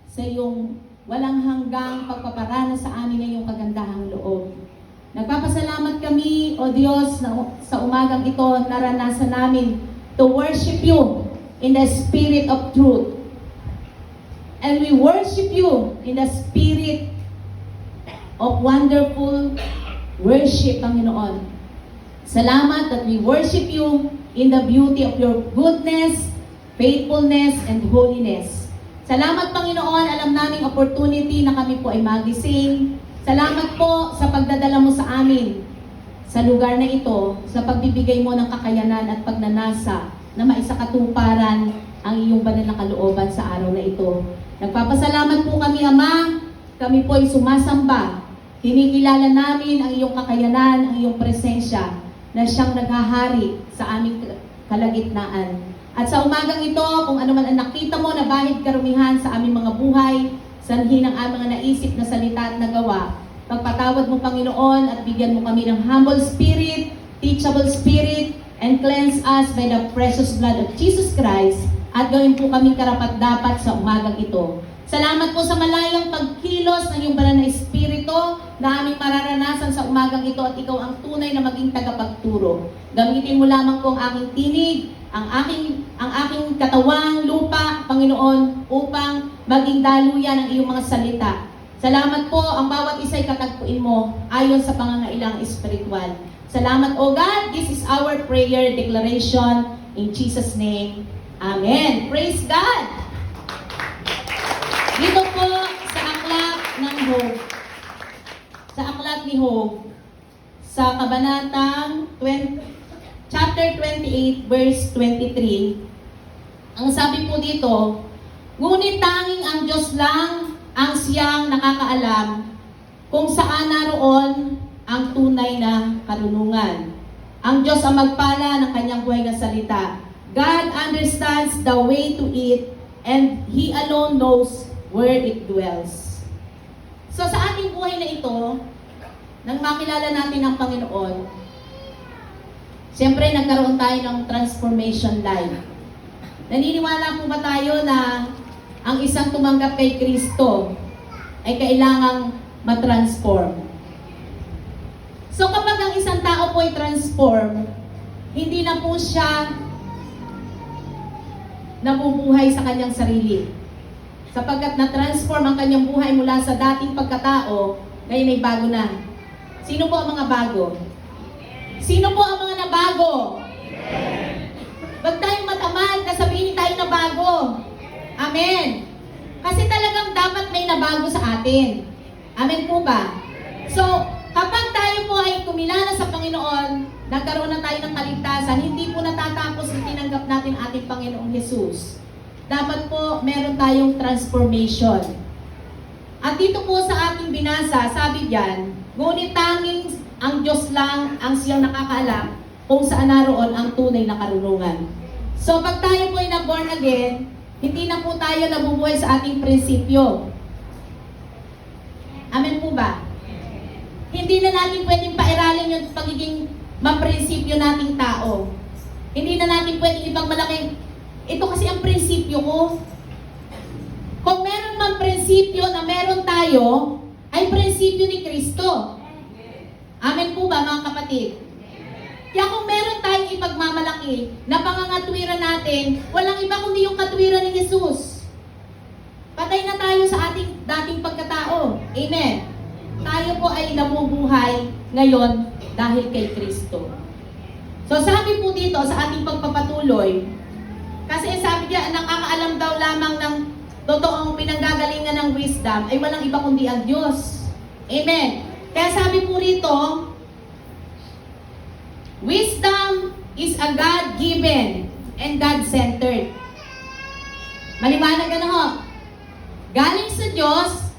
sa iyong walang hanggang pagpaparana sa amin ng iyong kagandahang loob. Nagpapasalamat kami, O Diyos, na sa umagang ito naranasan namin to worship you in the spirit of truth. And we worship you in the spirit of wonderful worship, Panginoon. Salamat that we worship you in the beauty of your goodness, faithfulness, and holiness. Salamat, Panginoon, alam naming opportunity na kami po ay magising. Salamat po sa pagdadala mo sa amin sa lugar na ito, sa pagbibigay mo ng kakayanan at pagnanasa na maisakatuparan ang iyong banal na kalooban sa araw na ito. Nagpapasalamat po kami, Ama. Kami po ay sumasamba. Kinikilala namin ang iyong kakayanan, ang iyong presensya na siyang naghahari sa aming kalagitnaan. At sa umagang ito, kung ano man ang nakita mo na bahid karumihan sa aming mga buhay, sanhi ng aming mga naisip na salita at nagawa, pagpatawad mo, Panginoon, at bigyan mo kami ng humble spirit, teachable spirit, and cleanse us by the precious blood of Jesus Christ, at gawin po kami karapat-dapat sa umagang ito. Salamat po sa malayang pagkilos ng iyong banal na espiritu na aming mararanasan sa umagang ito, at ikaw ang tunay na maging tagapagturo. Gamitin mo lamang po ang aking tinig, ang aking katawang lupa, Panginoon, upang maging daluyan ang iyong mga salita. Salamat po, ang bawat isa'y katagpuin mo ayon sa pangangailang espiritual. Salamat, O God. This is our prayer declaration in Jesus' name. Amen. Praise God! Dito po sa aklat ng Job, sa aklat ni Job, sa kabanatang chapter 28, verse 23, ang sabi po dito, ngunit tanging ang Diyos lang ang siyang nakakaalam kung saan naroon ang tunay na karunungan. Ang Diyos ang magpala ng kanyang buhay na salita. God understands the way to it, and He alone knows where it dwells. So sa ating buhay na ito, nang makilala natin ang Panginoon, siyempre nagkaroon tayo ng transformation life. Naniniwala po ba tayo na ang isang tumanggap kay Kristo ay kailangang matransform? So kapag ang isang tao po ay transform, hindi na po siya nabubuhay sa kanyang sarili. Sapagkat na-transform ang kanyang buhay mula sa dating pagkatao, ngayon ay bago na. Sino po ang mga bago? Sino po ang mga nabago? Huwag tayong matamad na sabihin tayo na bago. Amen. Kasi talagang dapat may nabago sa atin. Amen po ba? So, kapag tayo po ay kumilala sa Panginoon, nagkaroon na tayo ng kaligtasan, hindi po natatapos na tinanggap natin ating Panginoong Jesus. Dapat po meron tayong transformation. At dito po sa ating binasa, sabi diyan, ngunit tanging ang Diyos lang ang siyang nakakaalam kung saan naroon ang tunay na karunungan. So pag tayo po ay na-born again, hindi na po tayo nabubuhay sa ating prinsipyo. Amen po ba? Hindi na natin pwedeng pairalin yung pagiging maprinsipyo nating tao. Hindi na natin pwedeng ipagmalaki, ito kasi ang prinsipyo ko. Kung meron man prinsipyo na meron tayo, ay prinsipyo ni Kristo. Amen po ba, mga kapatid? Kaya kung meron tayong ipagmamalaki na pangangatwiran natin, walang iba kundi yung katwiran ni Jesus. Patay na tayo sa ating dating pagkatao. Amen. Tayo po ay nabubuhay ngayon dahil kay Kristo. So sabi po dito sa ating pagpapatuloy, kasi sabi niya, nakakaalam daw lamang ng totoong pinanggagalingan ng wisdom ay walang iba kundi ang Diyos. Amen. Kaya sabi po rito, wisdom is a God-given and God-centered. Maliwanag na ho. Galing sa Diyos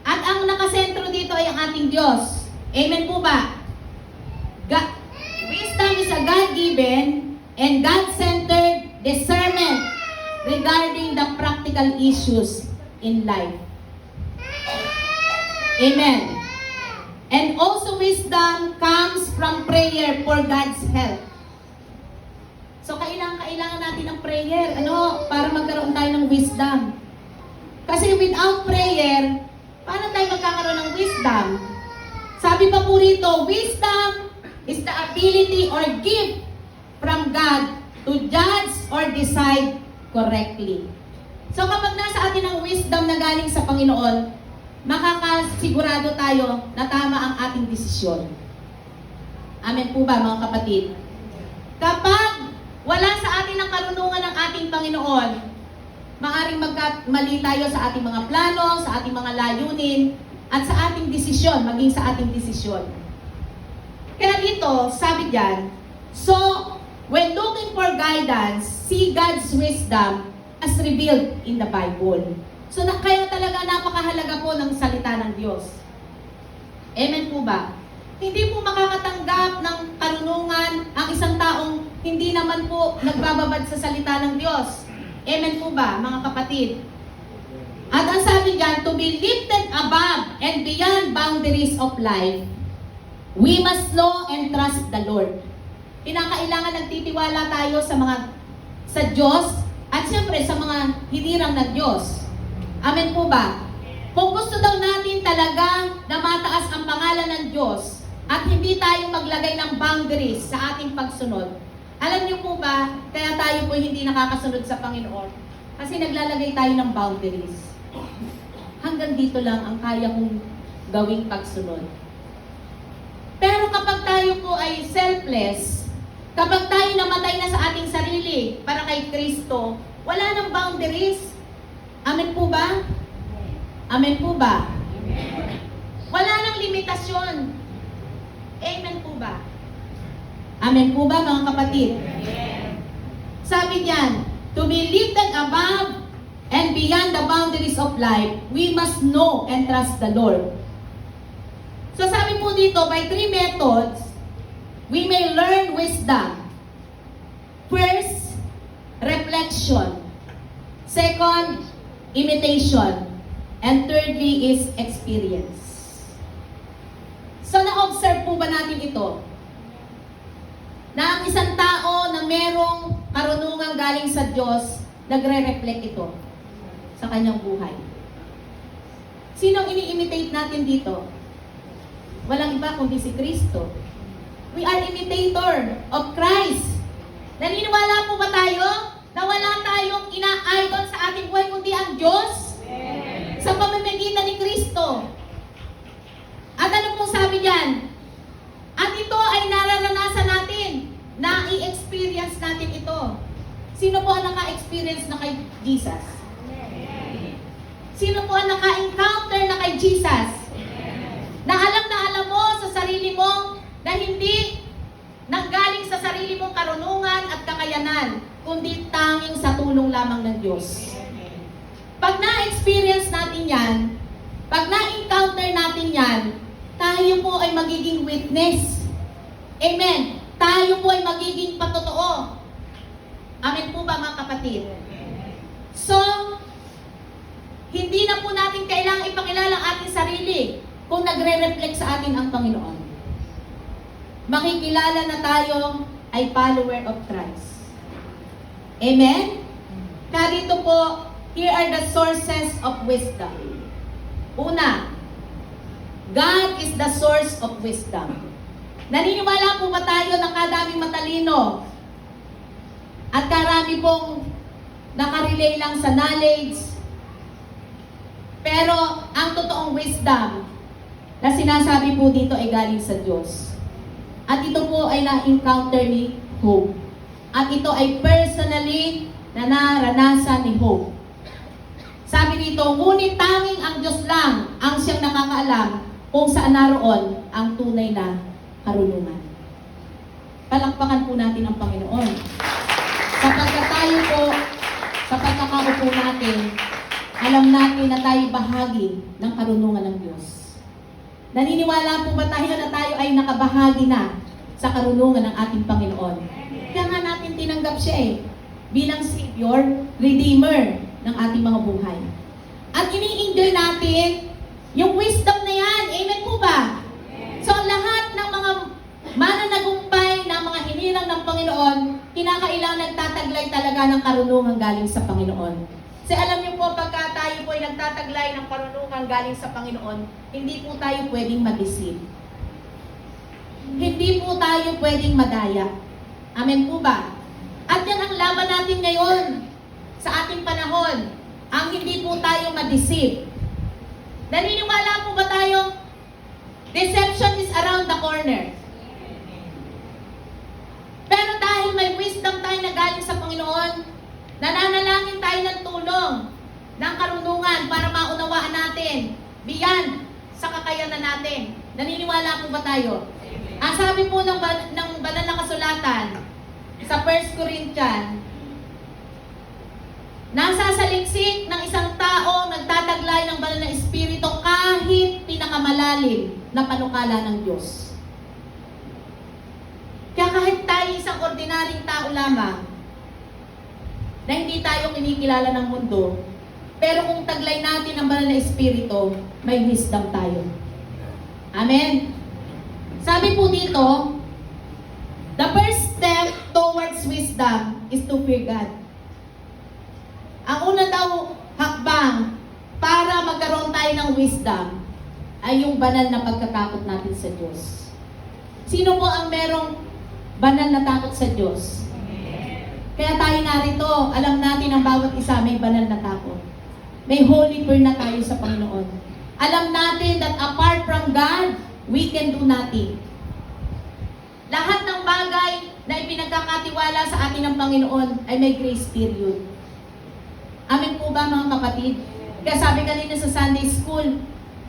at ang nakasentro dito ay ang ating Diyos. Amen po ba? Wisdom is a God-given and God-centered discernment regarding the practical issues in life. Amen. And also wisdom comes from prayer for God's help. So kailangan natin ng prayer, para magkaroon tayo ng wisdom. Kasi without prayer, paano tayo magkakaroon ng wisdom? Sabi pa po rito, wisdom is the ability or gift from God to judge or decide correctly. So kapag nasa atin ang wisdom na galing sa Panginoon, makakasigurado tayo na tama ang ating desisyon. Amen po ba mga kapatid? Kapag wala sa atin ang karunungan ng ating Panginoon, maaaring magkamali tayo sa ating mga plano, sa ating mga layunin, at sa ating desisyon, maging sa ating desisyon. Kaya dito, sabi diyan, so, when looking for guidance, see God's wisdom as revealed in the Bible. So, kaya talaga napakahalaga po ng salita ng Diyos. Amen po ba? Hindi po makakatanggap ng karunungan ang isang taong hindi naman po nagbababad sa salita ng Diyos. Amen po ba, mga kapatid? At ang sabi diyan, to be lifted above and beyond boundaries of life, we must know and trust the Lord. Kinakailangan nagtitiwala tayo sa Diyos at siyempre sa mga hinirang ng Diyos. Amen po ba? Kung gusto daw natin talaga na mataas ang pangalan ng Diyos at hindi tayo maglagay ng boundaries sa ating pagsunod, alam niyo po ba, kaya tayo po hindi nakakasunod sa Panginoon? Kasi naglalagay tayo ng boundaries. Hanggang dito lang ang kaya kong gawing pagsunod. Pero kapag tayo po ay selfless, kapag tayo namatay na sa ating sarili para kay Kristo, wala nang boundaries. Amen po ba? Amen po ba? Wala nang limitasyon. Amen po ba? Amen po ba mga kapatid? Sabi diyan, to be lifted above and beyond the boundaries of life, we must know and trust the Lord. So sabi po dito, by 3 methods, we may learn wisdom. First, reflection. Second, imitation. And thirdly is experience. So na-observe po ba natin ito? Na ang isang tao na merong karunungan galing sa Diyos, nagre-reflect ito sa kanyang buhay. Sinong ini-imitate natin dito? Walang iba kundi si Kristo. We are imitator of Christ. Naniniwala po ba tayo na wala tayong ina-idol sa ating buhay kundi ang Diyos? Sa pamamagitan ni Kristo. At ano pong sabi diyan? At ito ay nararanasan natin, na i-experience natin ito. Sino po ang naka-experience na kay Jesus? Sino po ang naka-encounter na kay Jesus? Na alam mo sa sarili mo na hindi nanggaling sa sarili mong karunungan at kakayanan, kundi tanging sa tulong lamang ng Diyos. Pag na-experience natin yan, pag na-encounter natin yan, tayo po ay magiging witness. Amen. Tayo po ay magiging patotoo. Amen po ba mga kapatid? So, hindi na po natin kailangang ipakilala ang ating sarili kung nagre-reflect sa atin ang Panginoon. Makikilala na tayo ay follower of Christ. Amen? Kaya dito po, here are the sources of wisdom. Una, God is the source of wisdom. Naniniwala po ba tayo na kadaming matalino at karami pong nakarelay lang sa knowledge? Pero ang totoong wisdom na sinasabi po dito ay galing sa Diyos. At ito po ay na-encounter ni Job. At ito ay personally na naranasan ni Job. Sabi dito, ngunit tanging ang Diyos lang ang siyang nakakaalam kung saan naroon ang tunay na karunungan. Palakpakan po natin ang Panginoon. Sapagkat tayo po, sa pagkakaupo natin, alam natin na tayo bahagi ng karunungan ng Diyos. Naniniwala po ba tayo na tayo ay nakabahagi na sa karunungan ng ating Panginoon? Kaya nga natin tinanggap siya bilang Savior, Redeemer ng ating mga buhay. At ini-enjoy natin yung wisdom na yan. Amen po ba? So lahat ng mga mananagumpay na mga hinirang ng Panginoon, kinakailangan nagtataglay talaga ng karunungan galing sa Panginoon. Kasi alam niyo po, pagka tayo tayo po ay nagtataglay ng karunungan galing sa Panginoon, hindi po tayo pwedeng ma-deceive. Hindi po tayo pwedeng madaya. Amen po ba? At yan ang laban natin ngayon sa ating panahon. Ang hindi po tayo ma-deceive. Naniniwala po ba tayo? Deception is around the corner. Pero dahil may wisdom tayo na galing sa Panginoon, nananalangin tayo ng tulong, ng karunungan para maunawaan natin, beyond sa kakayanan natin. Naniniwala po ba tayo? Ang sabi po ng banal na kasulatan sa 1 Corinthians, nasasaliksik ng isang taong nagtataglay ng banal na espiritu kahit pinakamalalim na panukala ng Diyos. Kaya kahit tayo isang ordinaryong tao lamang, na hindi tayo kinikilala ng mundo, pero kung taglay natin ang banal na espiritu, may wisdom tayo. Amen? Sabi po dito, the first step towards wisdom is to fear God. Ang una daw hakbang para magkaroon tayo ng wisdom ay yung banal na pagkatakot natin sa Diyos. Sino po ang merong banal na takot sa Diyos? Kaya tayo narito, alam natin ang bawat isa may banal na takot. May holy fear na tayo sa Panginoon. Alam natin that apart from God, we can do nothing. Lahat ng bagay na ipinagkakatiwala sa atin ng Panginoon ay may grace period. Amen po ba mga kapatid? Kaya sabi kanina sa Sunday School,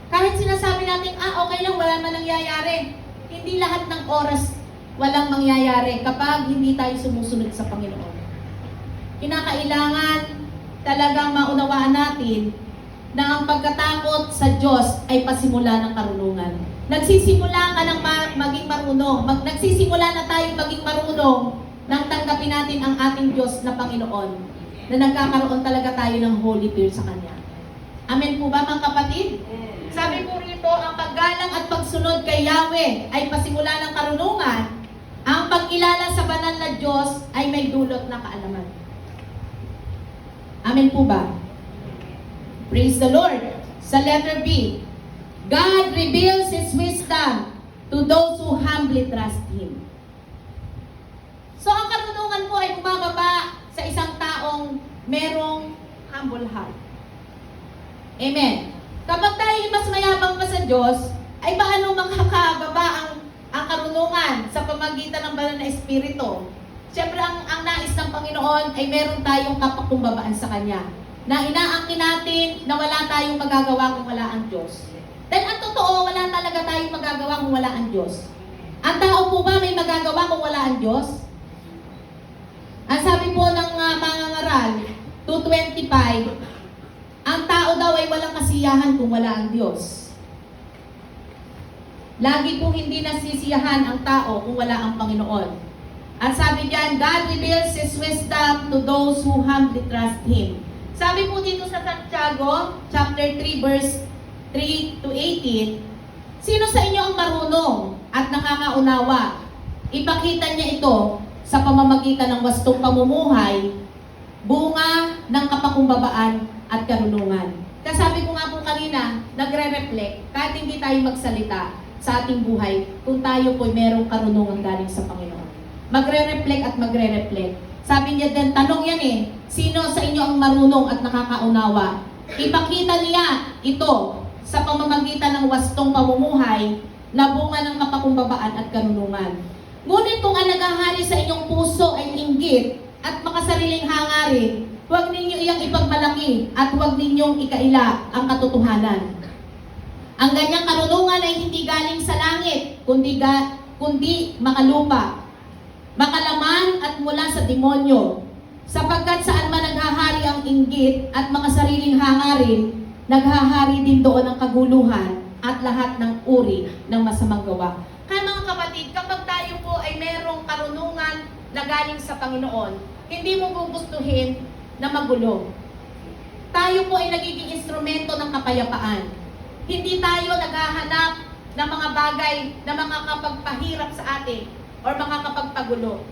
kahit sinasabi natin, okay lang, wala man nangyayari. Hindi lahat ng oras walang mangyayari kapag hindi tayo sumusunod sa Panginoon. Kinakailangan talagang maunawaan natin na ang pagkatakot sa Diyos ay pasimula ng karunungan. Nagsisimula ka ng maging marunong. Nagsisimula na tayo maging marunong nang tanggapin natin ang ating Diyos na Panginoon, na nagkakaroon talaga tayo ng holy fear sa Kanya. Amen po ba mga kapatid? Sabi po rito, ang paggalang at pagsunod kay Yahweh ay pasimula ng karunungan. Ang pagkilala sa banal na Diyos ay may dulot na kaalaman. Amen po ba? Praise the Lord. Sa letter B, God reveals His wisdom to those who humbly trust Him. So ang karunungan po ay bumababa sa isang taong merong humble heart. Amen. Kapag tayo mas mayabang pa sa Diyos, ay paano makakababa ang karunungan sa pamagitan ng banal na espiritu? Siyempre, ang nais ng Panginoon ay meron tayong kapakumbabaan sa Kanya. Na inaangkin natin na wala tayong magagawa kung wala ang Diyos. Dahil ang totoo, wala talaga tayong magagawa kung wala ang Diyos. Ang tao po ba may magagawa kung wala ang Diyos? Ang sabi po ng mga ngaral, 2:25, ang tao daw ay walang kasiyahan kung wala ang Diyos. Lagi po hindi nasisiyahan ang tao kung wala ang Panginoon. At sabi diyan, God reveals His wisdom to those who humbly trust Him. Sabi po dito sa Santiago, chapter 3, verse 3 to 18, sino sa inyo ang marunong at nakakaunawa? Ipakita niya ito sa pamamagitan ng wastong pamumuhay, bunga ng kapakumbabaan at karunungan. Kasabi ko nga po kanina, nagre-reflect, kahit hindi tayo magsalita sa ating buhay, kung tayo po merong karunungan galing sa Panginoon. Magre-reflect at magre-reflect. Sabi niya din, tanong yan sino sa inyo ang marunong at nakakaunawa? Ipakita niya ito sa pamamagitan ng wastong pamumuhay na bunga ng kapakumbabaan at karunungan. Ngunit kung ang naghahari sa inyong puso ay inggit at makasariling hangarin, huwag ninyo iyang ipagmalaki at huwag ninyong ikaila ang katotohanan. Ang ganyang karunungan ay hindi galing sa langit, kundi makalupa, makalaman at mula sa demonyo, sapagkat saan man naghahari ang inggit at mga sariling hangarin, naghahari din doon ang kaguluhan at lahat ng uri ng masamang gawa. Kaya mga kapatid, kapag tayo po ay merong karunungan na galing sa Panginoon, hindi mo gugustuhin na magulo. Tayo po ay nagiging instrumento ng kapayapaan. Hindi tayo naghahanap ng mga bagay na makakapagpahirap sa atin or makakapagpagulo.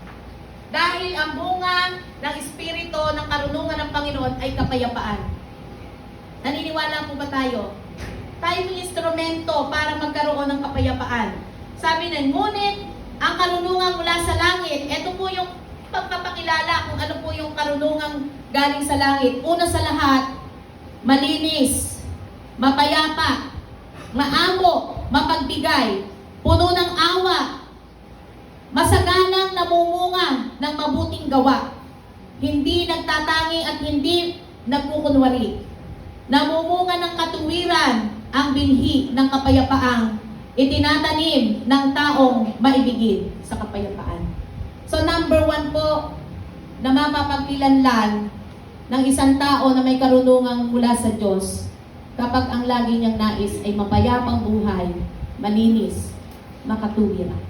Dahil ang bunga ng Espiritu ng karunungan ng Panginoon ay kapayapaan. Naniniwala po ba tayo? Tayo yung instrumento para magkaroon ng kapayapaan. Sabi na, ngunit ang karunungan mula sa langit, ito po yung pagpapakilala kung ano po yung karunungan galing sa langit. Una sa lahat, malinis, mapayapa, maamo, mapagbigay, puno ng awa, masaganang namumunga ng mabuting gawa, hindi nagtatangi at hindi nagkukunwari, namumunga ng katuwiran, ang binhi ng kapayapaang itinatanim ng taong maibigin sa kapayapaan. So number 1 po, na mapapagkilanlan ng isang tao na may karunungang mula sa Diyos kapag ang lagi niyang nais ay mapayapang buhay, malinis, makatuwiran.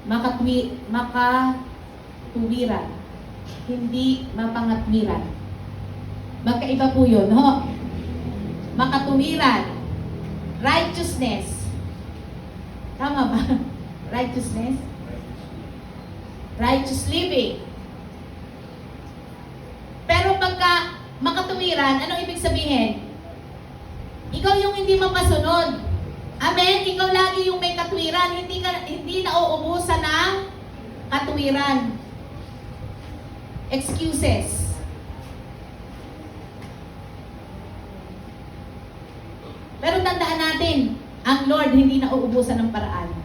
Makatuwiran, hindi mapangatwiran. Magkaiba po yun, ho? Makatuwiran, righteousness. Tama ba? Righteousness? Righteous living. Pero pagka makatuwiran, anong ibig sabihin? Ikaw yung hindi mapasunod. Amen? Ikaw lagi yung may katwiran. Hindi nauubusan ng katwiran. Excuses. Pero tandaan natin, ang Lord hindi nauubusan ng paraan.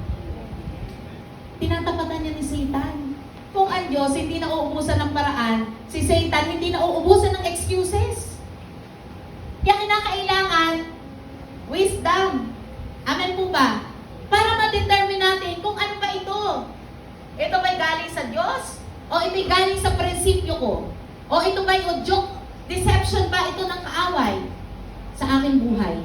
Tinatapatan niya ni Satan. Kung ang Diyos hindi nauubusan ng paraan, si Satan hindi nauubusan ng excuses. Kaya kinakailangan wisdom. Amen po ba? Para ma-determine natin kung ano ba ito. Ito ba'y galing sa Diyos? O ito'y galing sa prinsipyo ko? O ito ba'y udyok? Deception ba ito ng kaaway sa aking buhay?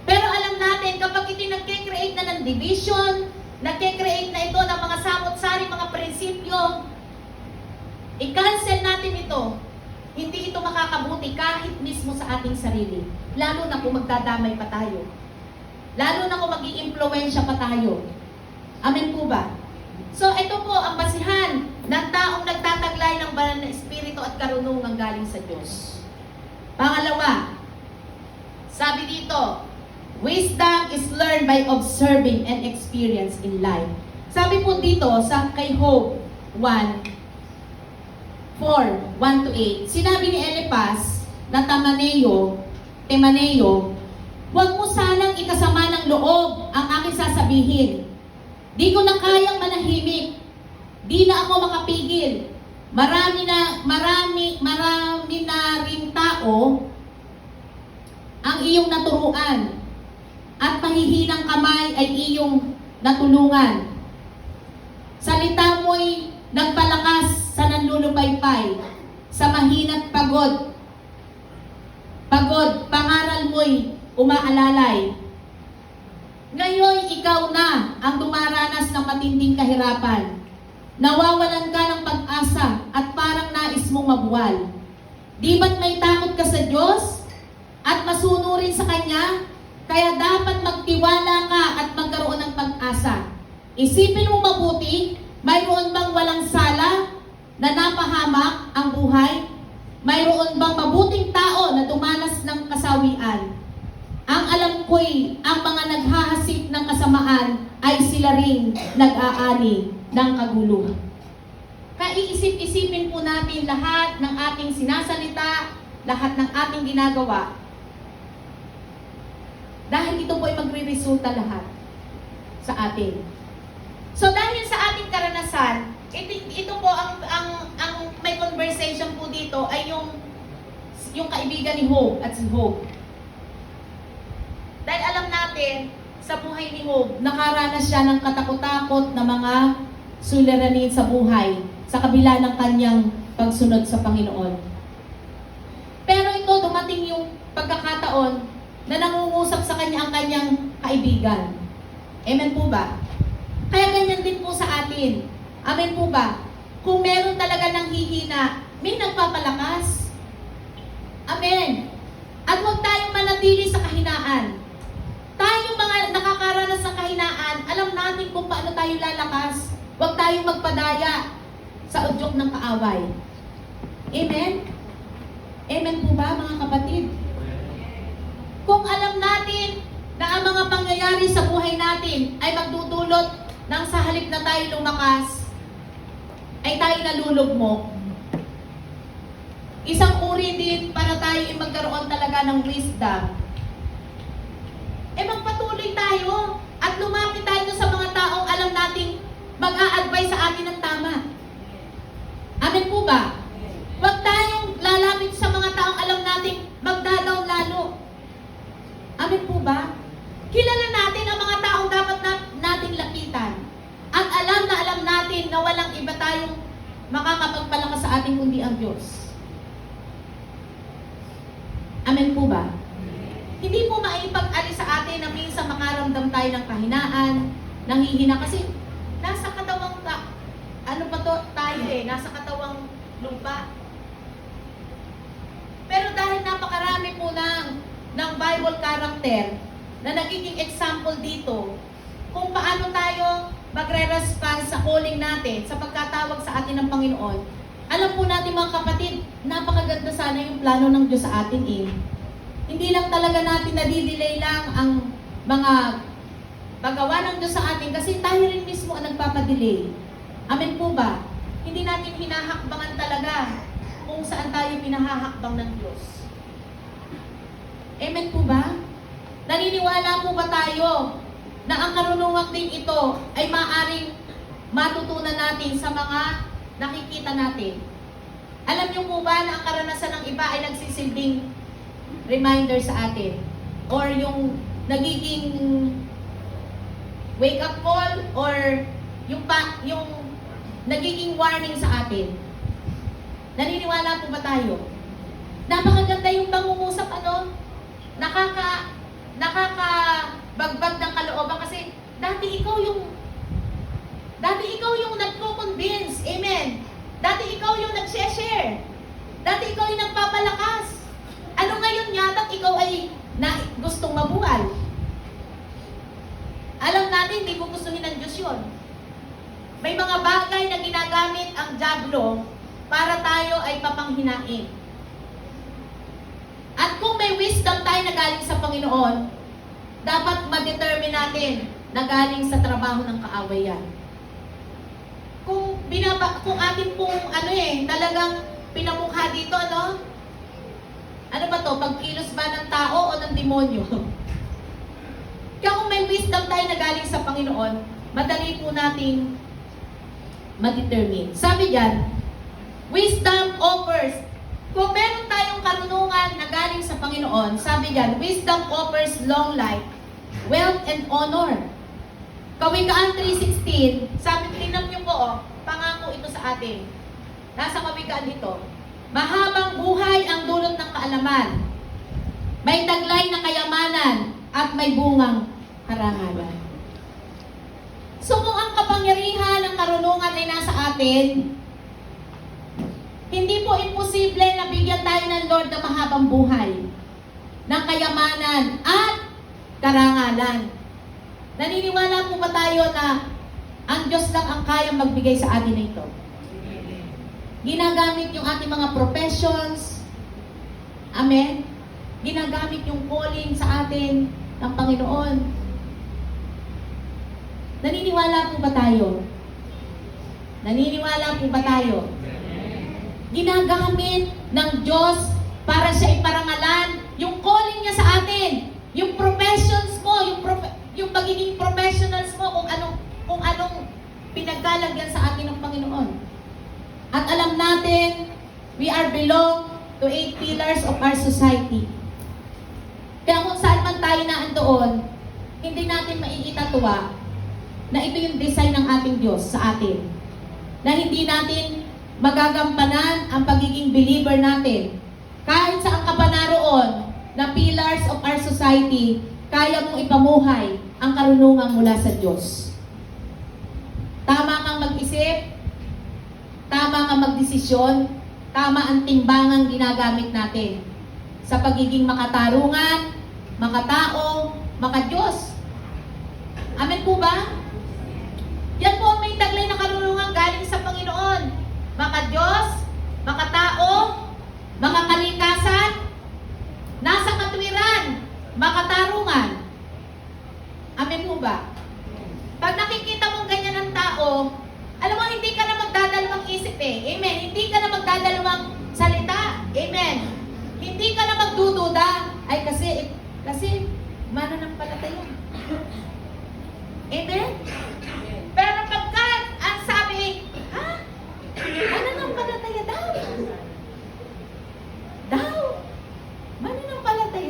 Pero alam natin, kapag ito'y nagke-create na ng division, nagke-create na ito ng mga samot-sari, mga prinsipyo, i-cancel natin ito. Hindi ito makakabuti kahit mismo sa ating sarili. Lalo na kung magdadamay pa tayo. Lalo na kung mag-i-impluwensya pa tayo. Amen po ba? So, ito po ang basihan ng taong nagtataglay ng banal na espiritu at karunungan galing sa Diyos. Pangalawa, sabi dito, wisdom is learned by observing and experience in life. Sabi po dito sa kay Hope 1:4-1-8, sinabi ni Eliphaz na Temaneo, huwag mo sanang ikasama ng loob ang aking sasabihin. Di ko na kayang manahimik. Di na ako makapigil. Marami na ring tao ang iyong naturuan at mahihinang kamay ay iyong natulungan. Salita mo'y nagpalakas sa nanlulupaypay, sa mahina't pagod, pangaral mo'y umaalalay. Ngayon, ikaw na ang dumaranas ng matinding kahirapan. Nawawalan ka ng pag-asa at parang nais mong mabuwal. Di ba't may takot ka sa Diyos at masunurin sa Kanya? Kaya dapat magtiwala ka at magkaroon ng pag-asa. Isipin mo mabuti, mayroon bang walang sala na napahamak ang buhay? Mayroon bang mabuting tao na dumanas ng kasawian? Ang alam ko'y ang mga naghahasik ng kasamaan ay sila ring nag-aani ng kaguluhan. Kaya iisip-isipin po natin lahat ng ating sinasalita, lahat ng ating ginagawa. Dahil ito po ay magre-resulta lahat sa atin. So dahil sa ating karanasan, ito po ang may conversation po dito ay yung kaibigan ni Hope at si Hope. Dahil alam natin, sa buhay ni Hope, nakaranas siya ng katakot-takot na mga suliranin sa buhay sa kabila ng kanyang pagsunod sa Panginoon. Pero ito, dumating yung pagkakataon na nangungusap sa kanya ang kanyang kaibigan. Amen po ba? Kaya ganyan din po sa atin. Amen po ba? Kung meron talaga ng hihina, may nagpapalakas. Amen. At huwag tayong manatili sa kahinaan. Tayong mga nakakaranas ng kahinaan, alam natin kung paano tayo lalakas. Huwag tayong magpadaya sa udyok ng kaaway. Amen? Amen po ba, mga kapatid? Kung alam natin na ang mga pangyayari sa buhay natin ay magdudulot ng sa halip na tayo lumakas, ay tayo nalulugmok. Isang uri din para tayo ay magkaroon talaga ng wisdom. Magpatuloy tayo at lumapit tayo sa mga taong alam nating mag-a-advise sa atin ng tama. Amen po ba? Huwag tayong lalapit sa mga taong alam nating magdadaw lalo. Amen po ba? Kilala natin ang mga taong dapat nating lapitan. At alam natin na walang iba tayong makakapagpalakas sa ating kundi ang Diyos. Amen po ba? Hindi po maipag-alis sa atin na minsan makaramdam tayo ng kahinaan, nanghihina kasi nasa katawang tayo nasa katawang lupa. Pero dahil napakarami po ng Bible character na nagiging example dito kung paano tayo magre-respond sa calling natin, sa pagkatawag sa atin ng Panginoon. Alam po natin mga kapatid, napakaganda sana yung plano ng Diyos sa atin eh. Hindi lang talaga natin nadidelay lang ang mga paggawa ng Diyos sa atin kasi tayo rin mismo ang nagpapadelay. Amen po ba? Hindi natin hinahakbangan talaga kung saan tayo pinahahakbang ng Diyos. Amen po ba? Naniniwala po ba tayo na ang karunungan din ito ay maaaring matutunan natin sa mga nakikita natin? Alam niyo po ba na ang karanasan ng iba ay nagsisilbing reminder sa atin? Or yung nagiging wake up call or yung nagiging warning sa atin? Naniniwala po ba tayo? Napakaganda yung pangungusap, nakakabagbag ng kalooban kasi dati ikaw yung nagko-convince. Amen. Dati ikaw yung nag-share. Dati ikaw yung nagpapalakas. Ano ngayon yata ikaw ay gustong mabuhay? Alam natin, hindi mo gustuhin ng Diyos yun. May mga bagay na ginagamit ang dyablo para tayo ay papanghinain. At kung may wisdom tayo na galing sa Panginoon, dapat ma-determine natin na galing sa trabaho ng kaawayan. Kung atin pong talagang pinamukha dito, ano ba to? Pagkilos ba ng tao o ng demonyo? Kaya kung may wisdom tayo na galing sa Panginoon, madali po nating ma-determine. Sabi diyan, wisdom offers. Kung meron tayong karunungan na galing sa Panginoon, sabi diyan, wisdom offers long life, wealth, and honor. Kawikaan 3:16, sabi, tingnan niyo po, pangako ito sa atin. Nasa kawikaan ito. Mahabang buhay ang dulot ng kaalaman. May taglay na kayamanan at may bungang karangalan. So kung ang kapangyarihan ng karunungan ay nasa atin, hindi po imposible na bigyan tayo ng Lord ng mahabang buhay, ng kayamanan at karangalan. Naniniwala po ba tayo na ang Diyos lang ang kayang magbigay sa atin nito? Ginagamit yung ating mga professions. Amen? Ginagamit yung calling sa atin ng Panginoon. Naniniwala po ba tayo? Naniniwala po ba tayo? Ginagamit ng Diyos para siya iparangalan yung calling niya sa atin. Yung professions mo, yung pagiging professionals mo, kung anong pinagkalagyan sa atin ng Panginoon. At alam natin, we are belong to 8 pillars of our society. Kaya kung saan man tayo naandoon, hindi natin maiitatuwa na ito yung design ng ating Diyos sa atin. Na hindi natin magagampanan ang pagiging believer natin. Kahit saan ka pa naroon na pillars of our society, kaya mong ipamuhay ang karunungan mula sa Diyos. Tama kang mag-isip, tama kang magdesisyon, tama ang timbangang ginagamit natin sa pagiging makatarungan, makatao, makadiyos. Amen po ba? Yan po ang may taglay na karunungan galing sa Panginoon. Makadiyos, makatao, makakalikasan,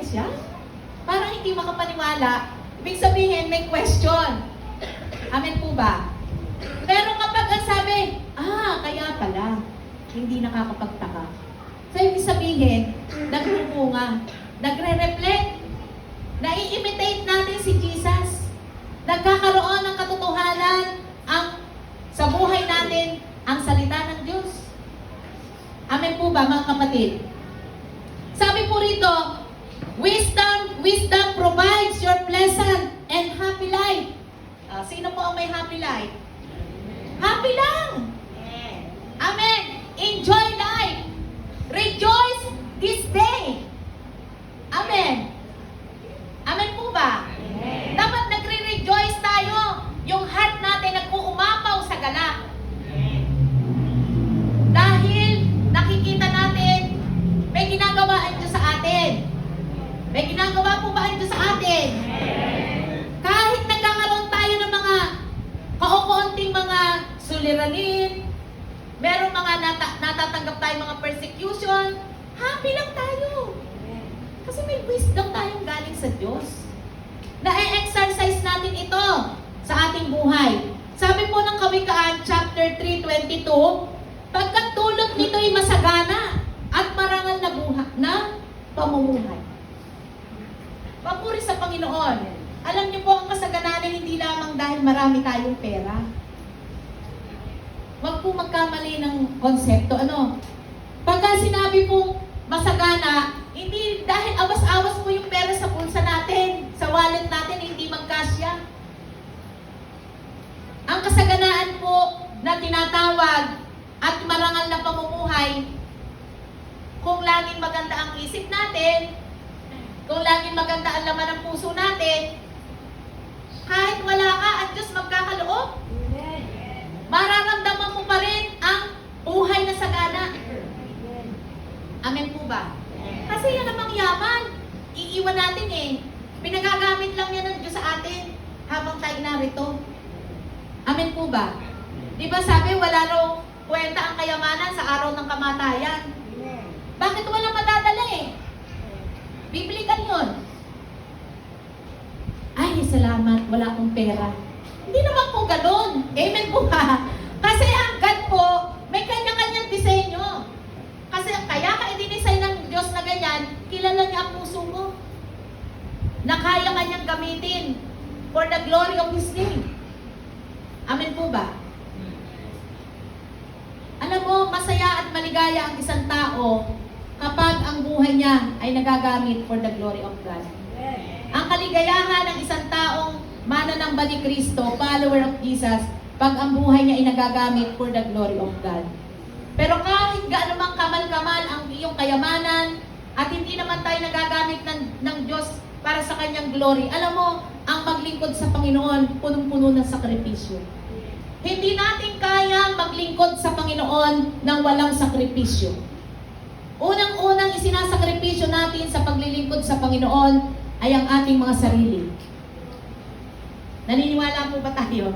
siya? Parang hindi makapaniwala. Ibig sabihin, may question. Amen po ba? Pero kapag ang sabi, kaya pala, hindi nakakapagtaka. So, ibig sabihin, nagrumunga, nagre-reflect, nai-imitate natin si Jesus. Nagkakaroon ng katotohanan sa buhay natin ang salita ng Diyos. Amen po ba, mga kapatid? Sabi po rito, wisdom provides your pleasant and happy life. Sino po ang may happy life? Happy lang! Amen! Enjoy life! Rejoice this day! Amen! Amen po ba? Dapat nagre-rejoice tayo. Yung heart natin nag-uumapaw sa galak. Dahil nakikita natin, may ginagawa ang Diyos sa atin. May ginagawa po ba ang Diyos sa atin? Kahit nagkakaroon tayo ng mga kaukunting mga suliranin, merong mga natatanggap tayo mga persecution, happy lang tayo. Kasi may wisdom tayong galing sa Diyos. Na-exercise natin ito sa ating buhay. Sabi po ng Kawikaan, chapter 3:22, pagkat dulot nito'y masagana at marangal na pamumuhay. Papuri sa Panginoon. Alam niyo po, ang kasagananan hindi lamang dahil marami tayong pera. Huwag po magkamali ng konsepto. Pagka sinabi pong masagana, hindi dahil awas-awas po yung pera sa bulsa natin, sa wallet natin, hindi magkasya. Ang kasaganaan po na tinatawag at marangal na pamumuhay, kung laging maganda ang isip natin, kung laging maganda ang laman ng puso natin, kahit wala ka, ang Diyos magkakaloob. Mararamdaman mo pa rin ang buhay na sagana. Amen po ba? Kasi yan namang yaman. Iiwan natin eh. Pinagagamit lang yan ng Diyos sa atin habang tayo narito. Amen po ba? Di ba sabi, wala raw kwenta ang kayamanan sa araw ng kamatayan. Bakit walang madadala eh? Biblikan yun. Ay, salamat, wala akong pera. Hindi naman po ganun. Amen po ba? Kasi ang God po, may kanya-kanyang disenyo. Kasi kaya ka i-design ng Diyos na ganyan, kilala niya ang puso mo. Na kaya kanyang gamitin for the glory of His name. Amen po ba? Alam mo, masaya at maligaya ang isang tao kapag ang buhay niya ay nagagamit for the glory of God. Ang kaligayahan ng isang taong mananamba ni Kristo, follower of Jesus, pag ang buhay niya ay nagagamit for the glory of God. Pero kahit gaano mang kamal-kamal ang iyong kayamanan at hindi naman tayo nagagamit ng Diyos para sa Kanyang glory, alam mo, ang maglingkod sa Panginoon, punong-puno ng sakripisyo. Hindi natin kaya maglingkod sa Panginoon nang walang sakripisyo. Unang-unang isinasakripisyo natin sa paglilingkod sa Panginoon ay ang ating mga sarili. Naniniwala po ba tayo?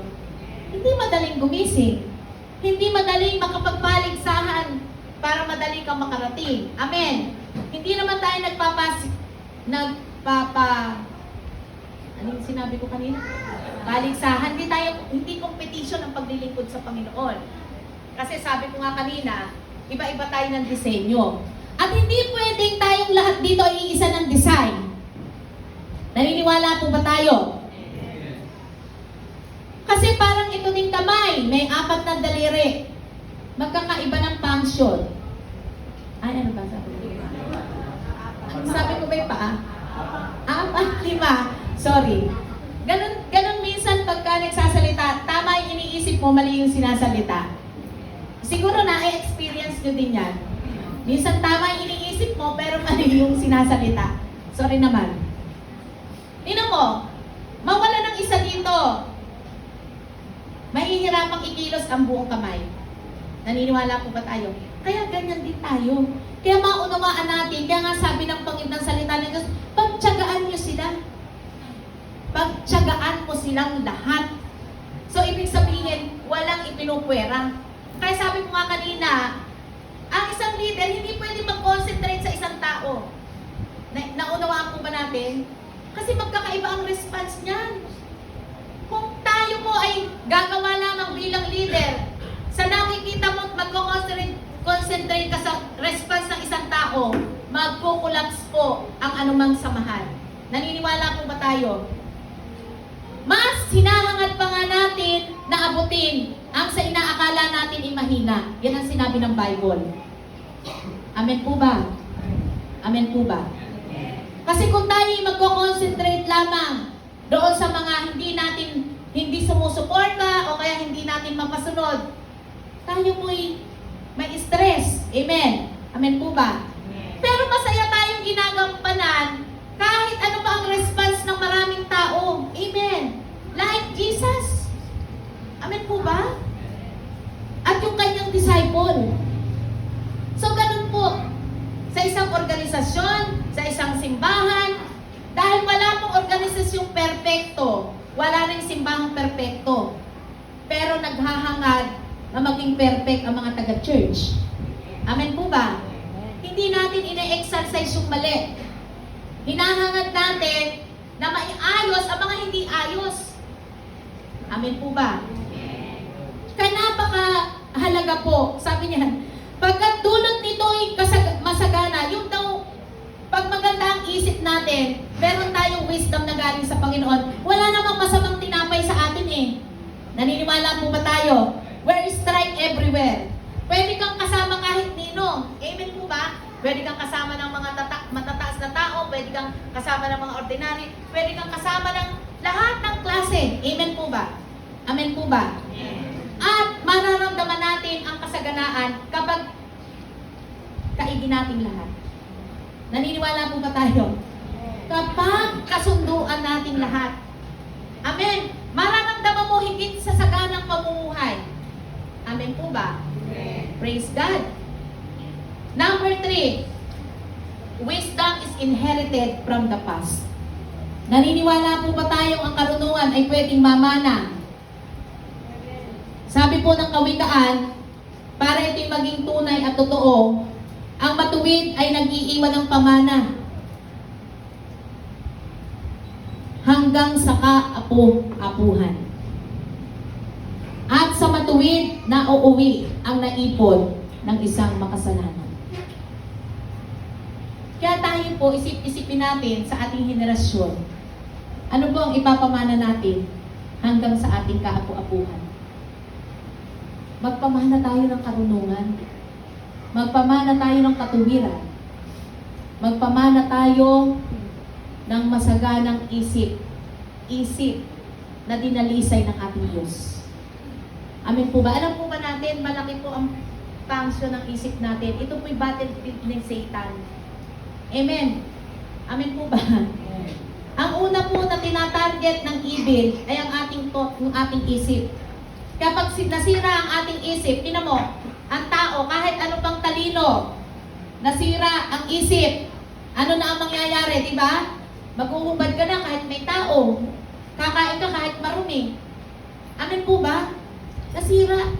Hindi madaling gumising. Hindi madaling makapagpaligsahan para madali kang makarating. Amen. Hindi naman tayo anong sinabi ko kanina? Paligsahan. Hindi competition ang paglilingkod sa Panginoon. Kasi sabi ko nga kanina, iba-iba tayo ng disenyo. At hindi pwedeng tayong lahat dito ay iisa ng design. Naniniwala po ba tayo? Kasi parang ito ding kamay, may 4 na daliri. Magkakaiba ng function. Ay, ano ba sabi ko? Sabi ko ba yung paa? 4, 5. Sorry. Ganun minsan pagka nagsasalita, tama yung iniisip mo, mali yung sinasalita. Siguro na-experience nyo din yan. Minsan tama yung iniisip mo, pero mali yung sinasalita. Sorry naman. Tingnan mo, mawala ng isa dito. Mahihirapang ikilos ang buong kamay. Naniniwala po ba tayo? Kaya ganyan din tayo. Kaya maunawaan natin, kaya nga sabi ng Panginoon salita ng Diyos, pagtiyagaan nyo sila. Pagtiyagaan mo silang lahat. So, ibig sabihin, walang ipinupwera. Kaya sabi ko nga kanina, ang isang leader, hindi pwede mag-concentrate sa isang tao. Naunawaan po ba natin, kasi magkakaiba ang response niyan. Kung tayo po ay gagawa lamang bilang leader, sa nakikita mo mag-concentrate ka sa response ng isang tao, magkukulaps po ang anumang samahan. Naniniwala po ba tayo? Mas hinahangad pa nga natin na abutin ang sa inaakala natin ay mahina. Yan ang sinabi ng Bible. Amen po ba? Amen po ba? Kasi kung tayo magko-concentrate lamang doon sa mga hindi sumusuporta o kaya hindi natin mapasunod, tayo po'y may stress. Amen. Amen po ba? Pero masaya tayong ginagampanan kahit ano pa ang response ng maraming tao. Amen. Like Jesus. Amen po ba? At yung kanyang disciple. So ganun po, sa isang organisasyon, sa isang simbahan, dahil wala pong organisasyong perpekto, wala rin simbahang perpekto. Pero naghahangad na maging perfect ang mga taga-church. Amen po ba? Hindi natin ina-exercise yung mali. Hinahangad natin na maiayos ang mga hindi ayos. Amen po ba? Kaya napakahalaga po, sabi niya, pagkat dulot nito ay masagana, yung daw, pag maganda ang isip natin, meron tayong wisdom na galing sa Panginoon, wala namang masamang tinapay sa atin eh. Naniniwala po ba tayo? Where is strike everywhere? Pwede kang kasama kahit nino. Amen po ba? Pwede kang kasama ng mga matataas na tao, pwede kang kasama ng mga ordinary, pwede kang kasama ng lahat ng klase. Amen po ba? Amen po ba? At mararamdaman natin ang kasaganaan kapag kaigin natin lahat. Naniniwala po ba tayo? Kapag kasunduan natin lahat. Amen. Mararamdaman mo higit sa saganang pamumuhay. Amen po ba? Praise God. Number 3, wisdom is inherited from the past. Naniniwala po ba tayong ang karunungan ay pwedeng mamana? Sabi po ng kawikaan, para ito'y maging tunay at totoo, ang matuwid ay nag-iiwan ng pamana hanggang sa kaapu-apuhan. At sa matuwid na uuwi ang naipon ng isang makasalanan. Kaya tayo po, isip-isipin natin sa ating henerasyon, ano po ang ipapamana natin hanggang sa ating kaapu-apuhan? Magpamana tayo ng karunungan. Magpamana tayo ng katuwiran. Magpamana tayo ng masaganang isip. Isip na dinalisay ng ating Diyos. Amen po ba? Alam po ba natin, malaki po ang function ng isip natin. Ito po'y battlefield ng Satan. Amen. Amen po ba? Ang una po na tinatarget ng evil ay ang ating thought, yung ating isip. Kapag nasira ang ating isip, tinan mo, ang tao, kahit ano pang talino, nasira ang isip, ano na ang mangyayari, di ba? Maghuhubad ka na kahit may tao. Kakain ka kahit marumi. Amen po ba? Nasira.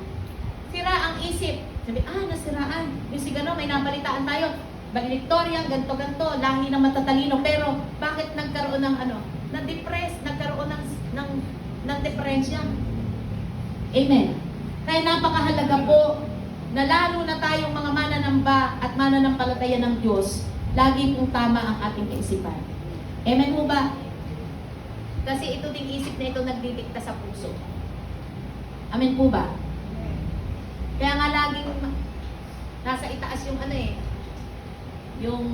Sira ang isip. Sabi, nasiraan. Yung sigano, may nabalitaan tayo. Valedictorian, ganto-ganto, lahi ng matatalino. Pero, bakit nagkaroon ng na-depress, nagkaroon ng depresya? Amen. Kaya napakahalaga po na lalo na tayong mga mananamba at mananampalataya ng Diyos, lagi pong tama ang ating kaisipan. Amen po ba? Kasi ito ding isip na ito nagdidikta sa puso. Amen po ba? Kaya nga laging nasa itaas yung yung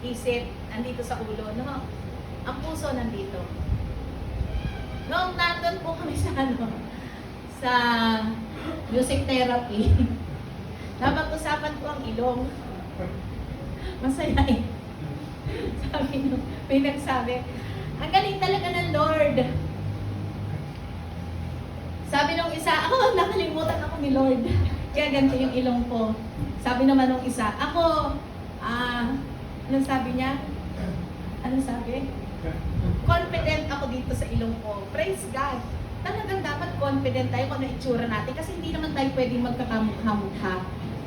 isip nandito sa ulo, no? Ang puso nandito. Noong nandun po kami sa music therapy, napag-usapan ko ang ilong. Masaya eh. Sabi nung, may nagsabi, ang galing talaga ng Lord. Sabi nung isa, ako, nakalimutan ako ni Lord. Kaya ganito yung ilong ko. Sabi naman nung isa, ako, anong sabi niya? Anong sabi? Confident ako dito sa ilong ko. Praise God. Talagang dapat confident tayo kung ano itsura natin kasi hindi naman tayo pwedeng magkakamukha-mukha.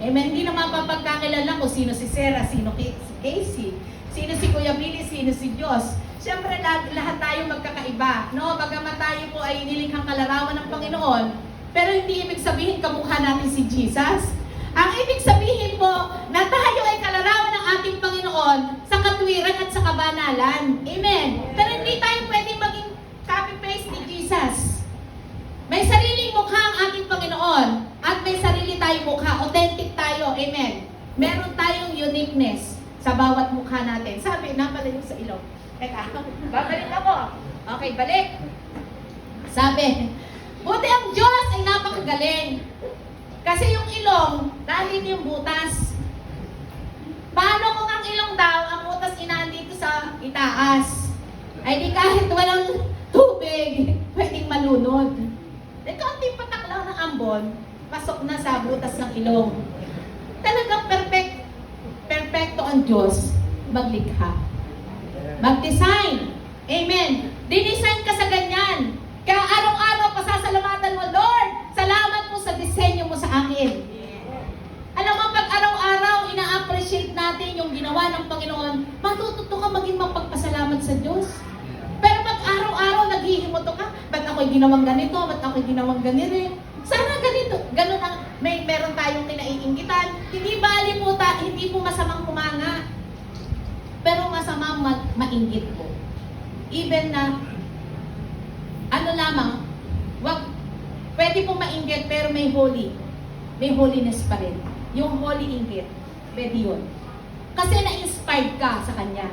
Amen. Hindi naman mapagkakilala ko sino si Sarah, sino si Casey, sino si Kuya Billy, sino si Diyos. Siyempre, lahat tayo magkakaiba. No? Bagaman tayo po ay nilikhang kalarawan ng Panginoon, pero hindi ibig sabihin kamukha natin si Jesus. Ang ibig sabihin po na tayo ay kalarawan ng ating Panginoon sa katwiran at sa kabanalan. Amen. Pero hindi tayo pwedeng maging copy-paste ni Jesus. May sariling mukha ang ating Panginoon at may sarili tayong mukha. Authentic tayo. Amen. Meron tayong uniqueness sa bawat mukha natin. Sabi, napala yung sa ilong. Teka, babalik ako. Okay, balik. Sabi, buti ang Diyos ay napakagaling. Kasi yung ilong, lalim yung butas. Paano kung ang ilong daw, ang butas inandito sa itaas? Ay di kahit walang tubig, pwedeng malunod. Di kaunting patak lang ng ambon, pasok na sa butas ng ilong. Talagang perfecto ang Diyos maglikha. Mag-design. Amen. Dinesign ka sa ganyan. Kaya araw-araw pasasalamatan mo, Lord, salamat po sa disenyo mo sa akin. Alam mo, pag araw-araw ina-appreciate natin yung ginawa ng Panginoon, matututo ka maging mapagpasalamat sa Diyos. Pero pag araw-araw naghihimoto ka, ba't ako'y ginawang ganito, ba't ako'y ginawang ganito? Sana ganito, ganun ang, meron tayong kinaiinggitan. Hindi bali po, hindi po masamang kumanga. Pero masamang mainggit po. Even na, ano lamang, pwede po mainggit pero may holiness pa rin. Yung holy inggit, pwede yun. Kasi na-inspired ka sa Kanya.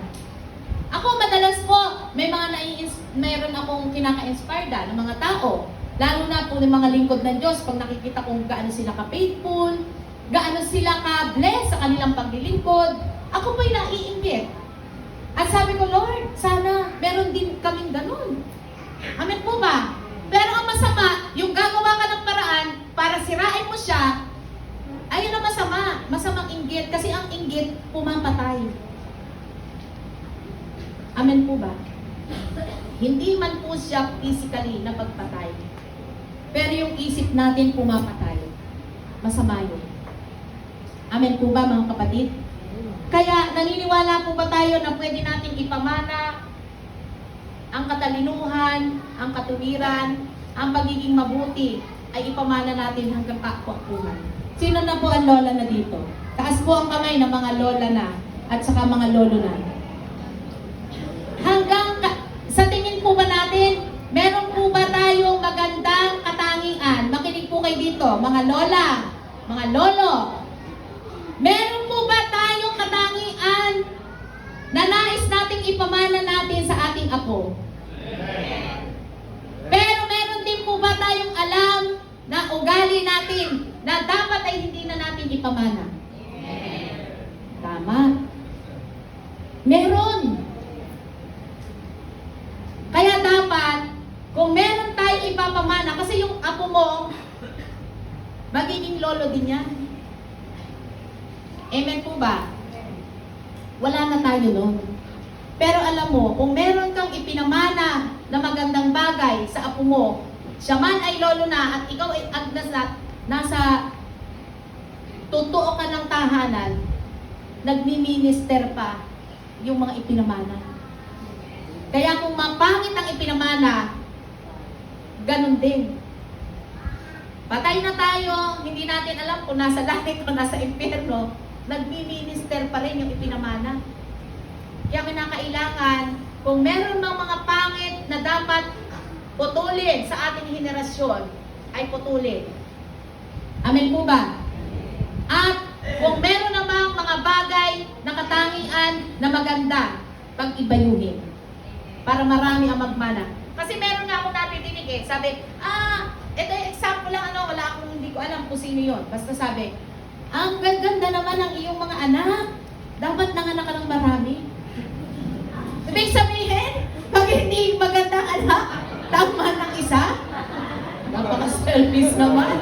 Ako madalas po, mayroon akong kinaka-inspired ng mga tao. Lalo na po ng mga lingkod ng Diyos, pag nakikita kong gaano sila ka-faithful, gaano sila ka-bless sa kanilang paglilingkod, ako po'y naiinggit. At sabi ko, Lord, sana meron din kaming ganun. Amen po ba? Pero ang masama, yung gagawa ka ng paraan para sirain mo siya, ayun ang masama. Masamang inggit. Kasi ang inggit, pumapatay. Amen po ba? Hindi man po siya physically na pagpatay. Pero yung isip natin pumapatay. Masama yun. Amen po ba mga kapatid? Kaya naniniwala po ba tayo na pwede nating ipamana ang katalinuhan, ang katuwiran, ang pagiging mabuti ay ipamana natin hanggang kaakwakuhan? Sino na po ang lola na dito? Taas po ang kamay ng mga lola na at saka mga lolo na. Sa tingin po ba natin, meron po ba tayong magandang katangian? Makinig po kayo dito, mga lola, mga lolo. Meron po ba tayong katangian na nais nating ipamana natin sa ating apo? Pero meron din po ba tayong alam na ugali natin na dapat ay hindi na natin ipamana? Tama. Meron. Kaya dapat, kung meron tayong ipapamana, kasi yung apo mo, magiging lolo din yan. Amen po ba? Wala na tayo nun. Pero alam mo, kung meron kang ipinamana na magandang bagay sa apo mo, siya man ay lolo na at ikaw ay nasa totoo ka ng tahanan, nagmi-minister pa yung mga ipinamana. Kaya kung mapangit ang ipinamana, ganun din. Patay na tayo, hindi natin alam kung nasa langit o nasa impyerno, nagmi-minister pa rin yung ipinamana. Kaya kinakailangan, kung meron ng mga pangit na dapat putulin sa ating henerasyon, ay putulin. Amen po ba? At kung meron namang mga bagay na katangian na maganda, pag-ibayuhin. Para marami ang magmana. Kasi meron nga akong natidinig sabi, ito yung example lang, hindi ko alam kung sino yun. Basta sabi, ang ganda naman ng iyong mga anak. Dapat nanganak ka ng marami. Ibig sabihin, pag hindi magandang anak, tama ng isa? Napaka-selfish naman.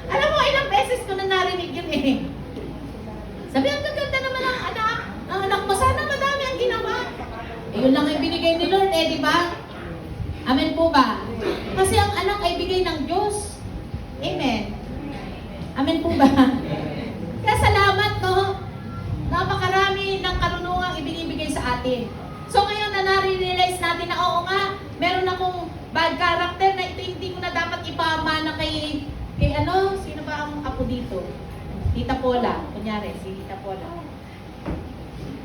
Alam mo, ilang beses ko na narinig yun Sabi, ang ganda naman ng anak. Ang anak mo, sana madami ang ginawa. Yun lang ay binigay ni Lord, di ba? Amen po ba? Kasi ang anak ay bigay ng Diyos. Amen. Amen po ba? Kaya salamat, no? Napakarami ng karunungang ibinibigay sa atin. So ngayon na nare-realize natin na oo nga, meron akong bad character na ito hindi ko na dapat ipamana kay ano? Sino ba ang apo dito? Tita Pola. Kunyari, si Tita Pola.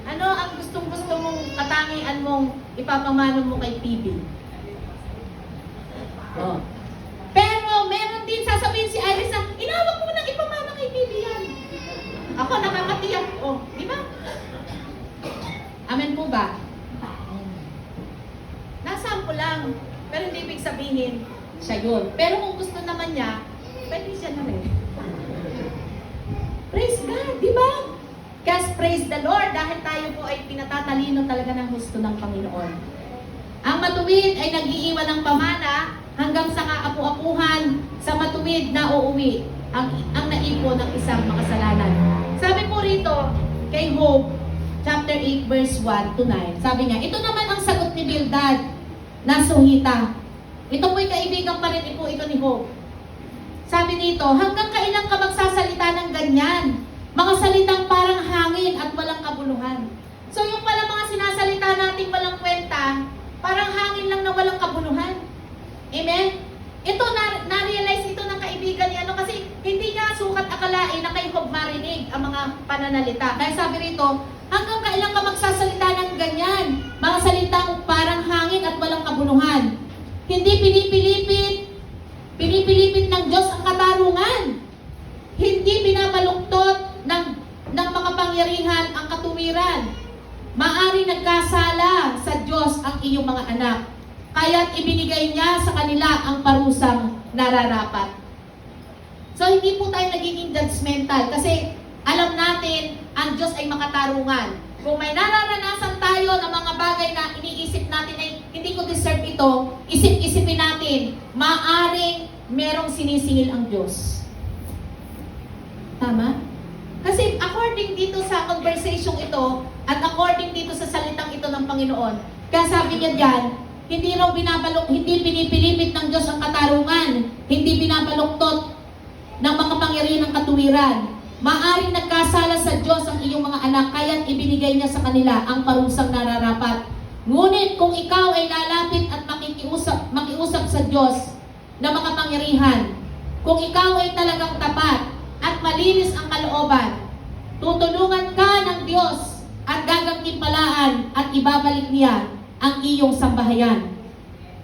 Ano ang gustong-gusto mong katangian mong ipapamana mo kay PB? Oh. Pero meron din sasabihin si Iris na, inawag mo nang ipamana kay PB yan. Ako nakakatiyak. Oh, di ba? Amen po ba? Nasampo lang. Pero hindi ibig sabihin siya yun. Pero kung gusto naman niya, pwede siya na rin. Praise God, di ba? Kasi praise the Lord dahil tayo po ay pinatatalino talaga ng gusto ng Panginoon. Ang matuwid ay nag-iiwan ng pamana hanggang sa kaapu-apuhan sa matuwid na uuwi ang naipon ng isang makasalanan. Sabi po rito kay Job, chapter 8, verse 1 to 9. Sabi niya, ito naman ang sagot ni Bildad na Suhita. Ito po'y kaibigan pa rin po ito ni Job. Sabi dito, hanggang kailan ka magsasalita ng ganyan? Mga salitang parang hangin at walang kabuluhan. So yung pala mga sinasalita nating walang kwenta, parang hangin lang na walang kabuluhan. Amen? Ito, na-realize ito ng kaibigan ni ano kasi hindi niya sukat akalain na kay Job marinig ang mga pananalita. Kaya sabi rito, hanggang kailan ka magsasalita ng ganyan? Mga salitang parang hangin at walang kabuluhan. Hindi pinipilipit ng Diyos ang katarungan. Hindi binabaluktot ng makapangyarihan ang katuwiran. Maari nagkasala sa Diyos ang iyong mga anak. Kaya't ibinigay niya sa kanila ang parusang nararapat. So hindi po tayo nagiging judgmental kasi alam natin ang Diyos ay makatarungan. Kung may nararanasan tayo ng mga bagay na iniisip natin ay hindi ko deserve ito, isip-isipin natin, maaring merong sinisingil ang Diyos. Tama? Kasi according dito sa conversation ito at according dito sa salitang ito ng Panginoon, kaya sabi niya diyan, hindi pinipilipit ng Diyos ang katarungan, hindi binabaluktot ng mga pangyarihan ng katuwiran. Maaring nagkasala sa Diyos ang iyong mga anak, kaya't ibinigay niya sa kanila ang parusang nararapat. Ngunit kung ikaw ay lalapit at makiusap sa Diyos na makapangyarihan, kung ikaw ay talagang tapat at malinis ang kalooban, tutulungan ka ng Diyos at gagantimpalaan at ibabalik niya ang iyong sambahayan.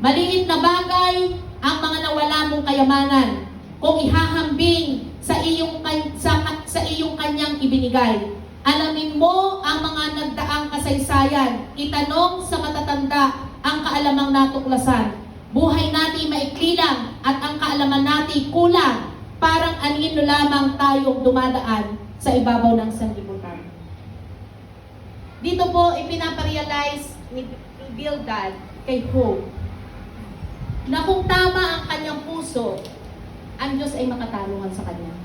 Maliit na bagay ang mga nawala mong kayamanan kung ihahambing sa iyong kanyang ibinigay. Alamin mo ang mga nagdaang kasaysayan. Itanong sa matatanda ang kaalamang natuklasan. Buhay natin maikli lang at ang kaalaman natin kulang. Parang anino lamang tayong dumadaan sa ibabaw ng sanlibutan. Dito po ipinaparealize ni Bildad kay Job na kung tama ang kanyang puso, ang Diyos ay makatarungan sa kanya.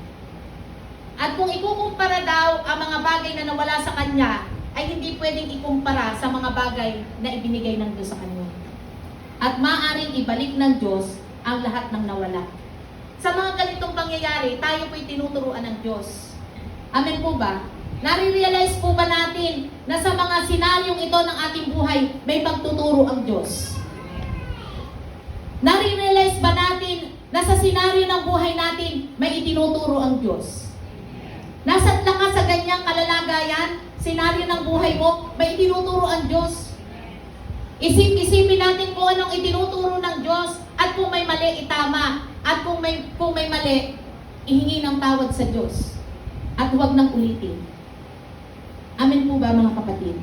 At kung ikukumpara daw ang mga bagay na nawala sa kanya, ay hindi pwedeng ikumpara sa mga bagay na ibinigay ng Diyos sa kanya. At maaaring ibalik ng Diyos ang lahat ng nawala. Sa mga ganitong pangyayari, tayo po'y tinuturuan ng Diyos. Amen po ba? Nare-realize po ba natin na sa mga senaryong ito ng ating buhay, may pagtuturo ang Diyos? Nare-realize ba natin na sa senaryo ng buhay natin, may itinuturo ang Diyos? Nasa't lang ka sa ganyang kalalagayan, senaryo ng buhay mo, may itinuturo ang Diyos. Isipin natin kung anong itinuturo ng Diyos at kung may mali, itama. At kung may mali, ihingi ng tawad sa Diyos. At huwag nang ulitin. Amen po ba mga kapatid?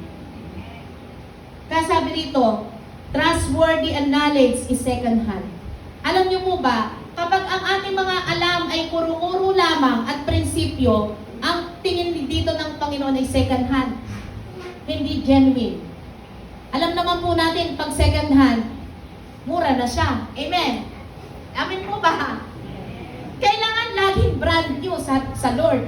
Kaya sabi rito, trustworthy and knowledge is second hand. Alam niyo po ba, kapag ang ating mga alam ay kuro-kuro lamang at prinsipyo, ang tingin dito ng Panginoon ay second hand. Hindi genuine. Alam naman po natin, pag second hand, mura na siya. Amen. Amen po ba? Kailangan laging brand new sa Lord.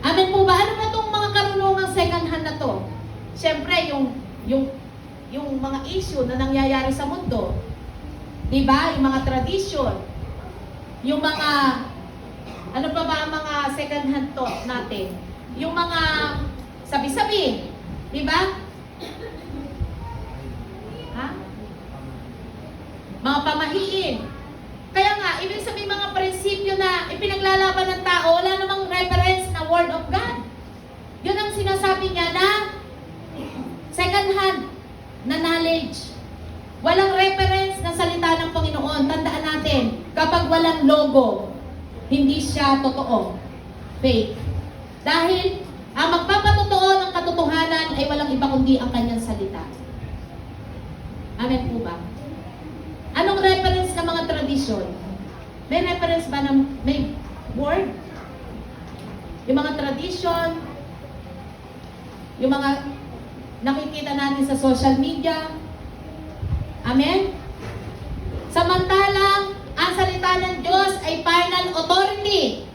Amen po ba? Ano ba itong mga karunungang second hand na to? Siyempre, yung mga issue na nangyayari sa mundo. Diba? Yung mga tradition. Yung mga Ano pa ba ang mga second hand thought natin? Yung mga sabi-sabi, di ba? Ha? Mga pamahiin. Kaya nga, ibig sabihin mga prinsipyo na ipinaglalaban ng tao, wala namang reference na Word of God. Yun ang sinasabi niya na second hand na knowledge. Walang reference na salita ng Panginoon. Tandaan natin, kapag walang logo, hindi siya totoo. Fake. Dahil ang magpapatotoo ng katotohanan ay walang iba kundi ang kanyang salita. Amen po ba? Anong reference ng mga tradisyon? May reference ba ng may word? Yung mga tradisyon, yung mga nakikita natin sa social media. Amen? Samantalang, ang salita ng Diyos ay final authority.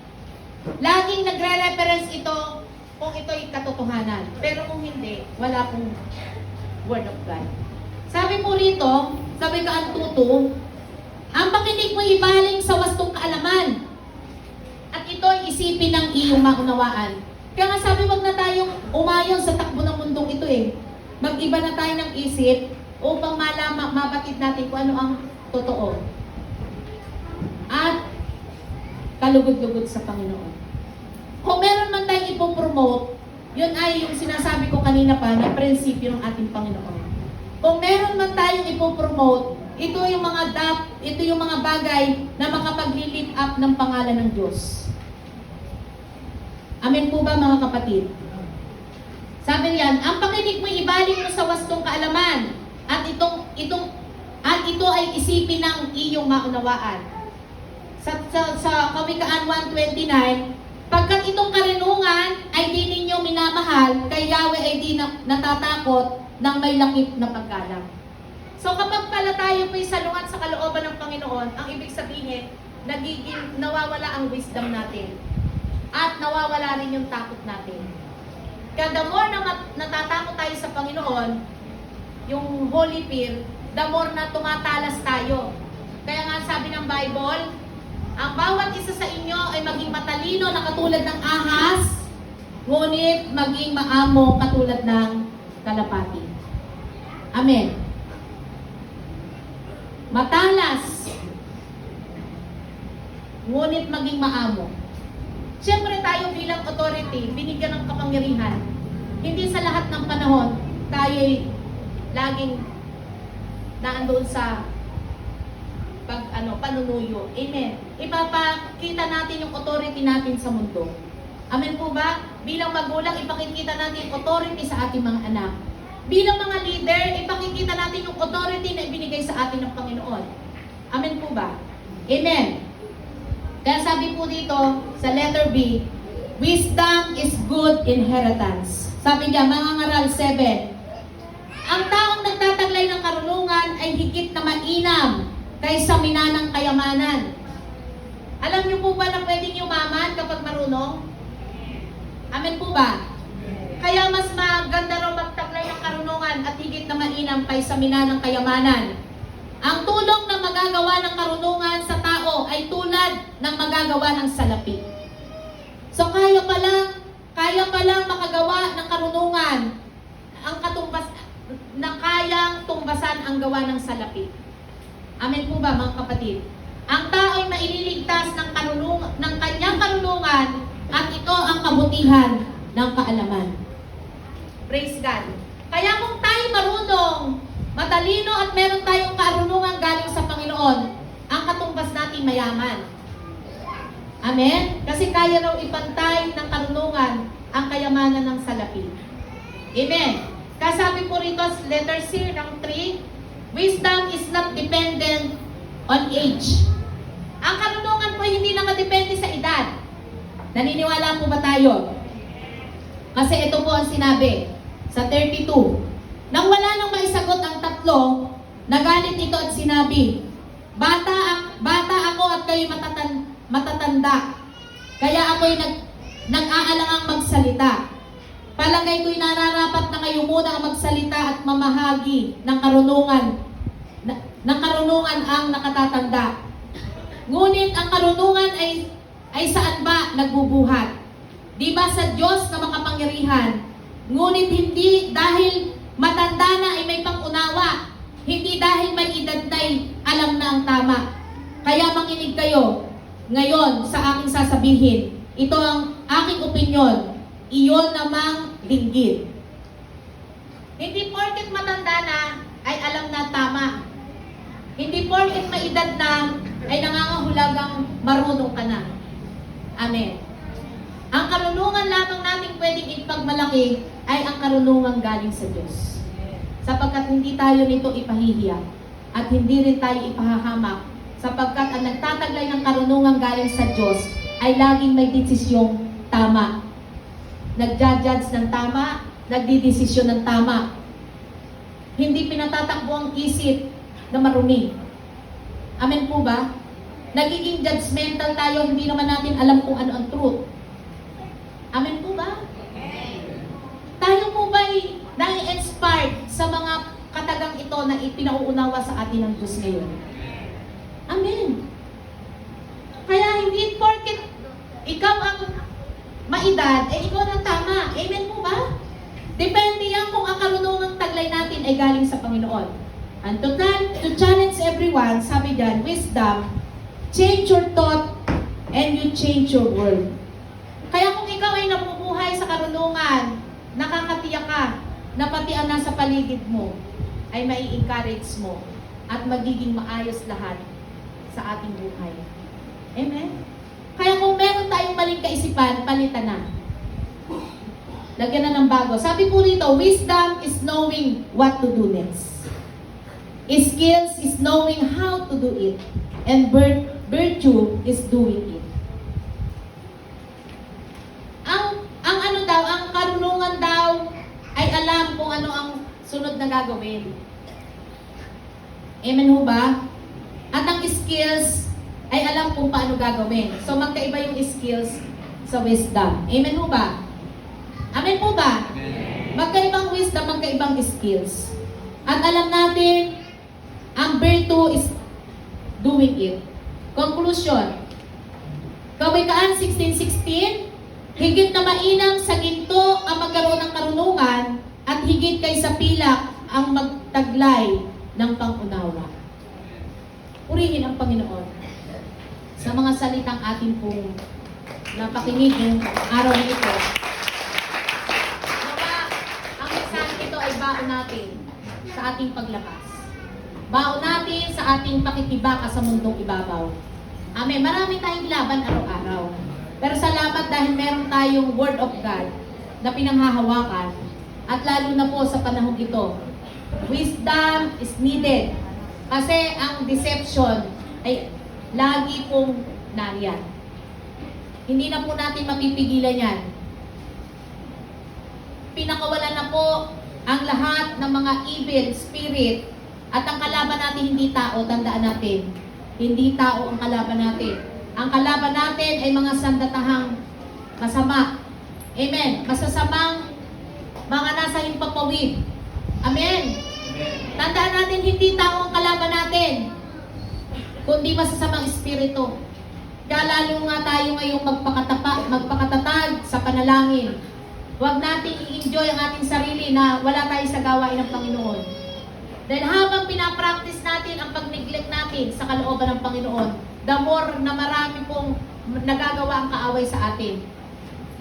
Laging nagre-reference ito kung ito'y katotohanan. Pero kung hindi, wala pong Word of God. Sabi po rito, sabi ka ang tuto, ang pakinig mo ibaling sa wastong kaalaman. At ito ay isipin ng iyong maunawaan. Kaya nga sabi, wag na tayong umayon sa takbo ng mundong ito eh. Mag-iba na tayo ng isip upang mabatid natin kung ano ang totoo. At kalugod-lugod sa Panginoon. Kung meron man tayong ipopromote, yun ay yung sinasabi ko kanina pa na prinsipyo ng ating Panginoon. Kung meron man tayong ipopromote, ito yung mga bagay na makapag-lift up ng pangalan ng Diyos. Amen po ba mga kapatid? Sabi niyan, ang pakinig mo ibaling mo sa wastong kaalaman at ito ay isipin ng iyong maunawaan. Sa Kawikaan 1:29, pagkat itong karunungan ay di ninyo minamahal, kay Yahweh ay di natatakot ng may lakip na paggalang. So kapag pala tayo po'y salungat sa kalooban ng Panginoon, ang ibig sabihin, nawawala ang wisdom natin. At nawawala rin yung takot natin. Kaya the more na natatakot tayo sa Panginoon, yung Holy Fear, the more na tumatalas tayo. Kaya nga sabi ng Bible, ang bawat isa sa inyo ay maging matalino na katulad ng ahas, ngunit maging maamo katulad ng kalapati. Amen. Matalas, ngunit maging maamo. Siyempre tayo bilang authority, binigyan ng kapangyarihan. Hindi sa lahat ng panahon, tayo'y laging naandoon sa panunuyo. Amen. Ipapakita natin yung authority natin sa mundo. Amen po ba? Bilang magulang, ipakikita natin yung authority sa ating mga anak. Bilang mga leader, ipakikita natin yung authority na ibinigay sa atin ng Panginoon. Amen po ba? Amen. Kaya sabi po dito sa letter B, wisdom is good inheritance. Sabi niya, mga ngaral 7, ang taong nagtataglay ng karunungan ay higit na mainam kaysa minanang kayamanan. Alam niyo po ba na pwedeng yumaman kapag marunong? Amen po ba? Kaya mas maganda raw magtaglay ng karunungan at higit na mainam kaysa minanang kayamanan. Ang tulong na magagawa ng karunungan sa tao ay tulad ng magagawa ng salapi. So kaya palang makagawa ng karunungan na kayang tumbasan ang gawa ng salapi. Amen po ba mga kapatid? Ang tao ay maililigtas ng kanyang karunungan at ito ang kabutihan ng kaalaman. Praise God. Kaya kung tayo marunong, matalino at meron tayong karunungan galing sa Panginoon, ang katumbas natin mayaman. Amen? Kasi kaya raw ipantay ng karunungan ang kayamanan ng salapi. Amen? Kasabi po rito, letter C ng 3, wisdom is not dependent on age. Ang karunungan po hindi nakadepende sa edad. Naniniwala po ba tayo? Kasi ito po ang sinabi sa 32. Nang wala nang maisagot ang tatlo, nagalit ito at sinabi, Bata ako at kayo matatanda. Kaya ako'y nag-aalangang magsalita. Palagay ko'y nararapat na kayo muna ang magsalita at mamahagi ng karunungan ang nakatatanda. Ngunit ang karunungan ay ay saan ba nagbubuhat? Di ba sa Diyos na makapangyarihan? Ngunit hindi dahil matanda na ay may pangunawa. Hindi dahil may edad na ay alam na ang tama. Kaya makinig kayo ngayon sa aking sasabihin. Ito ang aking opinyon. Iyon namang dinggit. Hindi porket matanda na ay alam na tama. Hindi porket may edad na ay nangangahulugang marunong ka na. Amen. Ang karunungan lamang natin pwedeng ipagmalaki ay ang karunungan galing sa Diyos. Sapagkat hindi tayo nito ipahihiya at hindi rin tayo ipahahamak sapagkat ang nagtataglay ng karunungan galing sa Diyos ay laging may desisyong tama. Nagja-judge ng tama, nagdidesisyon ng tama. Hindi pinatatakbo ang isip na marumi. Amen po ba? Nagiging judgmental tayo, hindi naman natin alam kung ano ang truth. Amen po ba? Tayo po ba ay nai-inspired sa mga katagang ito na ipinauunawa sa atin ng Diyos ngayon? Amen. Kaya hindi porket ikaw ang maedad, ikaw ang tama. Amen po ba? Depende yan kung ang karunungang taglay natin ay galing sa Panginoon. And to challenge everyone, sabi dyan, wisdom, change your thought and you change your world. Kaya kung ikaw ay nabubuhay sa karunungan, nakakatiyak ka na pati ang nasa paligid mo ay mai-encourage mo at magiging maayos lahat sa ating buhay. Amen? Kaya kung meron tayong maling kaisipan, palitan na. Lagyan na ng bago. Sabi po rito, wisdom is knowing what to do next. Skills is knowing how to do it. And virtue is doing it. Ang ano daw, ang karunungan daw ay alam kung ano ang sunod na gagawin. Amen ho ba? At ang skills ay alam kung paano gagawin. So magkaiba yung skills sa wisdom. Amen ho ba? Amen po ba? Magkaibang wisdom, magkaibang skills. At alam natin, ang virtue is doing it. Conclusion. Kawikaan 16:16, higit na mainam sa ginto ang magkaroon ng karunungan at higit kay sa pilak ang magtaglay ng pangunawa. Purihin ang Panginoon sa mga salitang ating pong napakinig ng araw na ito. Nawa, ang mensahe ito ay baon natin sa ating paglakas. Baon natin sa ating pakikibaka sa mundong ibabaw. Amen. Marami tayong laban araw-araw. Pero salamat dahil meron tayong Word of God na pinanghahawakan. At lalo na po sa panahon ito, wisdom is needed. Kasi ang deception ay lagi pong nariyan. Hindi na po natin mapipigilan yan. Pinakawalan na po ang lahat ng mga evil spirit. At ang kalaban natin hindi tao, tandaan natin. Hindi tao ang kalaban natin. Ang kalaban natin ay mga sandatahang masama. Amen. Masasamang mga nasa himpapawid. Amen. Tandaan natin, hindi tao ang kalaban natin, kundi masasamang espiritu. Kaya lalo nga tayo ngayong magpakatatag sa panalangin. Huwag natin i-enjoy ang ating sarili na wala tayo sa gawain ng Panginoon. Dahil habang pinapractice natin ang pag-neglect natin sa kalooban ng Panginoon, the more na marami pong nagagawa ang kaaway sa atin.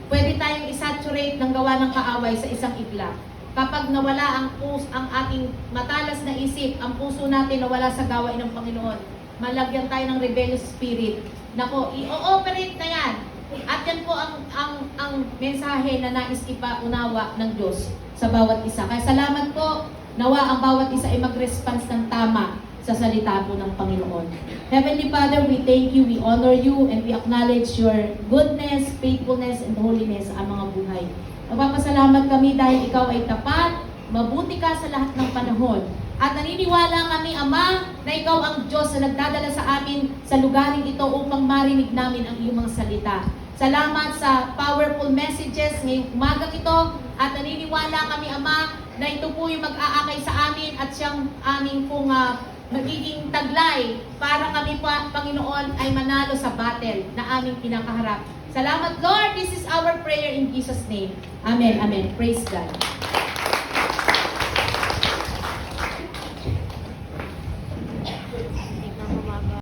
Pwede tayong isaturate ng gawa ng kaaway sa isang igla. Kapag nawala ang ating matalas na isip, ang puso natin nawala sa gawain ng Panginoon, malagyan tayo ng rebellious spirit. Nako, i-ooperate na yan. At yan po ang mensahe na nais ipaunawa ng Diyos sa bawat isa. Kaya salamat po. Nawa ang bawat isa ay mag-response ng tama sa salita po ng Panginoon. Heavenly Father, we thank you, we honor you, and we acknowledge your goodness, faithfulness, and holiness sa mga buhay. Magpapasalamat kami dahil ikaw ay tapat, mabuti ka sa lahat ng panahon. At naniniwala kami, Ama, na ikaw ang Diyos na nagdadala sa amin sa lugaring ito upang marinig namin ang iyong mga salita. Salamat sa powerful messages ngayong umagang ito at naniniwala kami, Ama, na ito po yung mag-aakay sa amin at siyang aming pong magiging taglay para kami pa, Panginoon, ay manalo sa battle na aming pinakaharap. Salamat, Lord. This is our prayer in Jesus' name. Amen. Amen. Praise God.